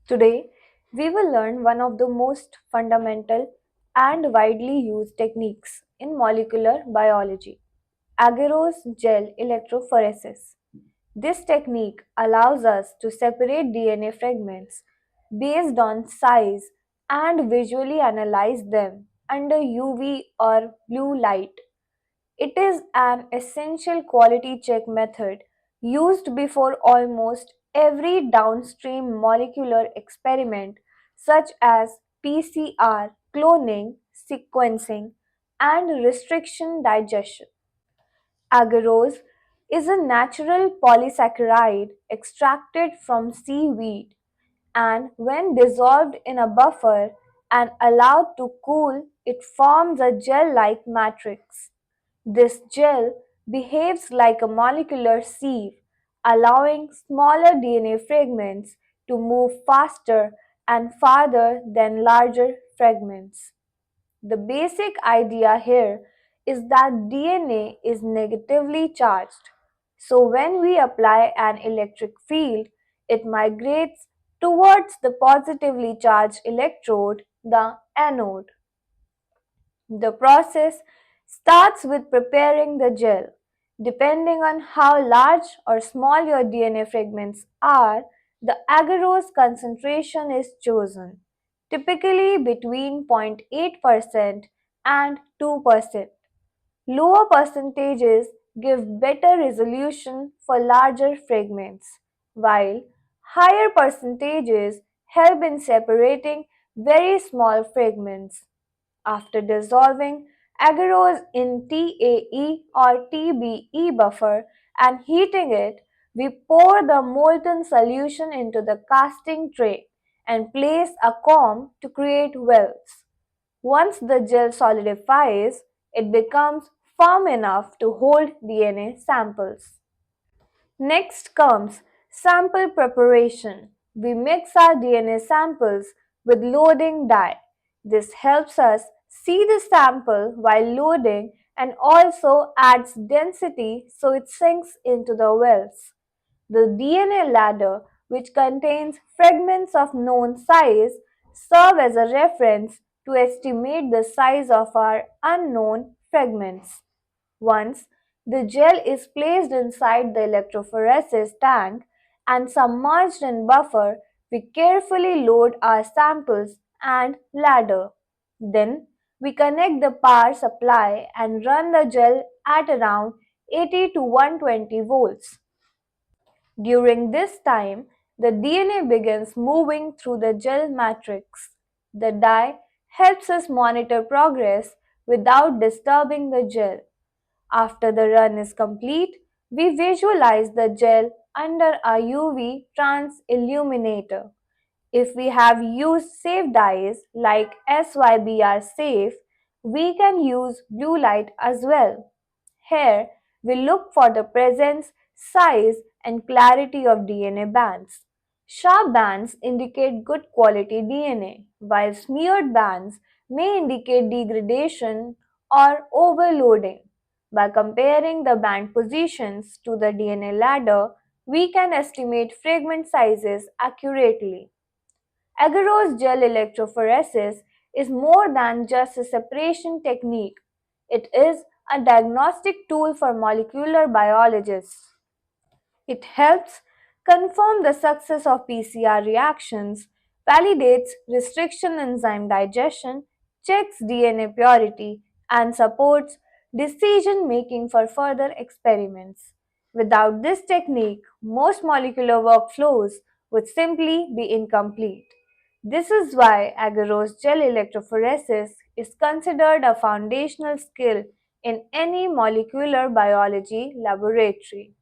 Today, we will learn one of the most fundamental and widely used techniques in molecular biology, agarose gel electrophoresis. This technique allows us to separate DNA fragments based on size and visually analyze them under UV or blue light. It is an essential quality check method used before almost every downstream molecular experiment, such as PCR, cloning, sequencing, and restriction digestion. Agarose is a natural polysaccharide extracted from seaweed and when dissolved in a buffer and allowed to cool, it forms a gel-like matrix. This gel behaves like a molecular sieve, allowing smaller DNA fragments to move faster and farther than larger fragments. The basic idea here is that DNA is negatively charged. So when we apply an electric field, it migrates towards the positively charged electrode, the anode. The process starts with preparing the gel. Depending on how large or small your DNA fragments are, the agarose concentration is chosen, typically between 0.8% and 2%. Lower percentages give better resolution for larger fragments, while higher percentages help in separating very small fragments. After dissolving agarose in TAE or TBE buffer and heating it, we pour the molten solution into the casting tray and place a comb to create wells. Once the gel solidifies, it becomes firm enough to hold DNA samples. Next comes sample preparation. We mix our DNA samples with loading dye. This helps us see the sample while loading and also adds density so it sinks into the wells. The DNA ladder, which contains fragments of known size, serve as a reference to estimate the size of our unknown fragments. Once the gel is placed inside the electrophoresis tank and submerged in buffer, we carefully load our samples and ladder. Then we connect the power supply and run the gel at around 80 to 120 volts. During this time, the DNA begins moving through the gel matrix. The dye helps us monitor progress without disturbing the gel. After the run is complete, we visualize the gel under a UV trans illuminator. If we have used safe dyes like SYBR Safe, we can use blue light as well. Here, we look for the presence, size, and clarity of DNA bands. Sharp bands indicate good quality DNA, while smeared bands may indicate degradation or overloading. By comparing the band positions to the DNA ladder, we can estimate fragment sizes accurately. Agarose gel electrophoresis is more than just a separation technique. It is a diagnostic tool for molecular biologists. It helps confirm the success of PCR reactions, validates restriction enzyme digestion, checks DNA purity, and supports decision making for further experiments. Without this technique, most molecular workflows would simply be incomplete. This is why agarose gel electrophoresis is considered a foundational skill in any molecular biology laboratory.